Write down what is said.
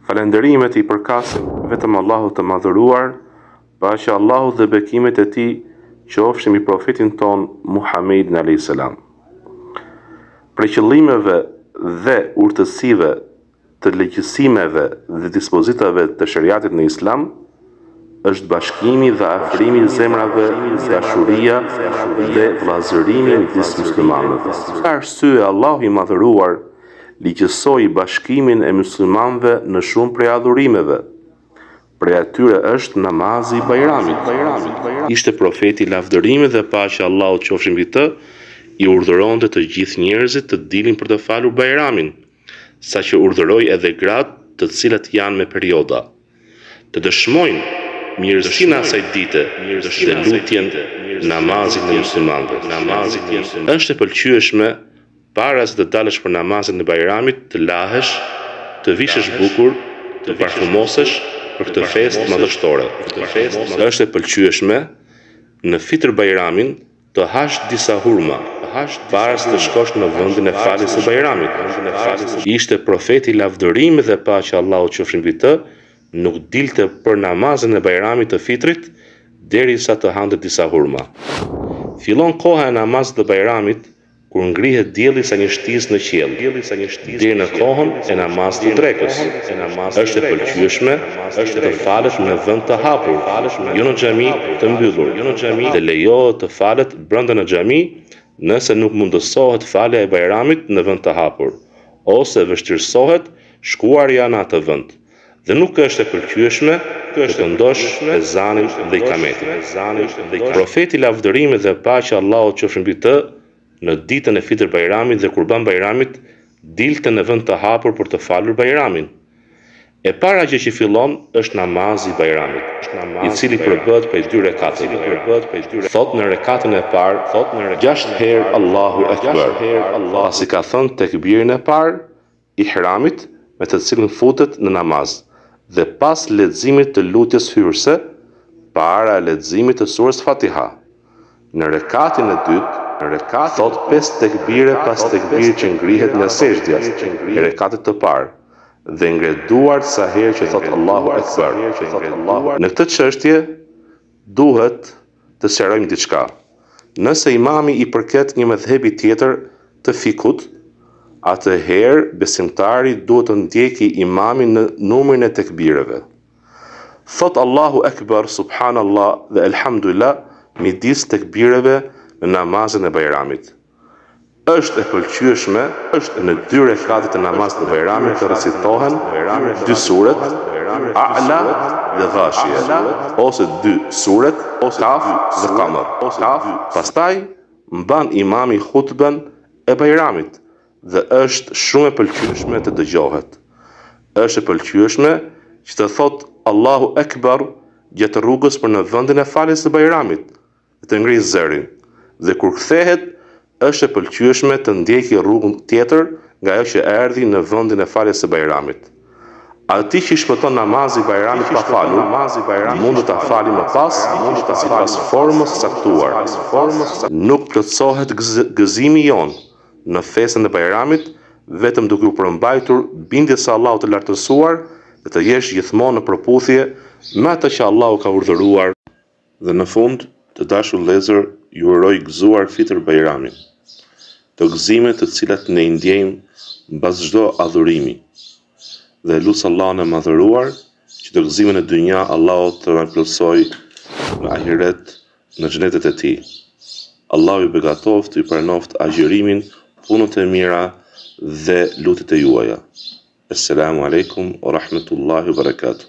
Falënderimet i përkasin vetëm Allahut të madhëruar, paqja e Allahut dhe bekimet e tij qofshin mbi profetin ton Muhammedin alayhis salam. Për qëllimeve dhe urtësive të legjësimeve dhe dispozitave të shariatit në Islam është bashkimi dhe afrimi i zemrave, dashuria dhe vëllazërimi midis muslimanëve. Për arsye Allahu i madhëruar ligjësoi bashkimin e muslimanëve në shumë prej adhurimeve. Prej atyre është namazi i Bajramit. Ishte profeti lavdërimi dhe paqja e Allahut qofshin mbi të, i urdhëronte të gjithë njerëzit të dilin për të falur Bajramin, saqë urdhëroi edhe gratë të cilat janë me perioda, të dëshmojnë mirësinë e asaj dite dhe lutjen namazit në muslimanëve. Është e pëlqyeshme para se të dalësh për namazin e Bajramit të lahesh, të vishësh bukur, të parfumosesh për këtë festë madhështore. Është e pëlqyeshme në fitër Bajramin të hash disa hurma, para se të shkosh në vendin e faljes së Bajramit. Ishte profeti lavdërimi dhe paqja e Allahut qofshin mbi të, nuk dilte për namazin e Bajramit të fitrit derisa të hante disa hurma. Fillon koha e namazit të Bajramit kur ngrihet dielli sa një shtizë në qiell, deri në kohën e namazit të drekës. Është e pëlqyeshme të falet në vend të hapur, jo në xhami të mbyllur, dhe lejohet të falet brenda në xhami nëse nuk mundësohet falja e Bajramit në vend të hapur, ose vështirësohet shkuarja në atë vend. Dhe nuk është e pëlqyeshme të këndosh ezanin dhe ikametin. Profeti lavdërimi dhe paqja e Allahut qofshin mbi të, në ditën e fitër Bajramit dhe kurban Bajramit, dilte në vend të hapur për të falur Bajramin. E para gjë që fillon është namazi i Bajramit, i cili përbëhet prej 2 rekateve. Thot në rekatën e parë, 6 herë Allahu Akbar, pasi ka thënë tekbirin e parë, ihramit me të cilin futet në namaz, dhe pas leximit të lutjes hyrëse, para leximit të surës Fatiha. Në rekatin e dytë, thot 5 tekbire pas tekbirit që ngrihet nga sejdja e rekatit të parë, dhe ngret duart sa herë që thot Allahu Akbar. Në këtë çështje duhet të sqarojmë diçka. Nëse imami i përket një mëdhhebi tjetër të fikut, atëherë besimtari duhet të ndjeki imamin në numrin e tekbireve. Thot Allahu Akbar, subhanallah dhe elhamdulillah midis tekbireve në namazin e Bajramit. Është e pëlqyeshme në 2 rekatet e namazit të Bajramit të recitohen 2 suret, A'la dhe Ghashiyah, ose 2 suret, Kaf dhe Qamar. Pastaj mban imami hutben e Bajramit dhe është shumë e pëlqyeshme të dëgjohet. Është e pëlqyeshme që të thot Allahu Akbar gjatë rrugës për në vendin e faljes së Bajramit, dhe të ngrisë zërin. Dhe kur kthehet, është e pëlqyeshme të ndjeki rrugën tjetër nga ajo që erdhi në vendin e faljes së Bajramit. Ati që shpëton namazi i Bajramit pa falur, mund të ta falë më pas, sipas formës së caktuar. Nuk plotësohet gëzimi jon në festën e Bajramit vetëm duke u përmbajtur bindjes së Allahut të lartësuar dhe të jesh gjithmonë në përputhje me atë që Allahu ka urdhëruar. Dhe në fund, të dashur vëllezër, ju uroj gëzuar fitër Bajramin, të gëzimet të cilat ne i ndjejmë mbas çdo adhurimi. Dhe lut Allahun e madhëruar që të gëzimin e dynja Allahu të na plotësoj në ahiret në xhenetet e tij. Allahu ju begatoft, ju pranoft agjërimin, punët e mira dhe lutjet e juaja. Assalamu alaikum wa rahmatullahi wa barakatuh.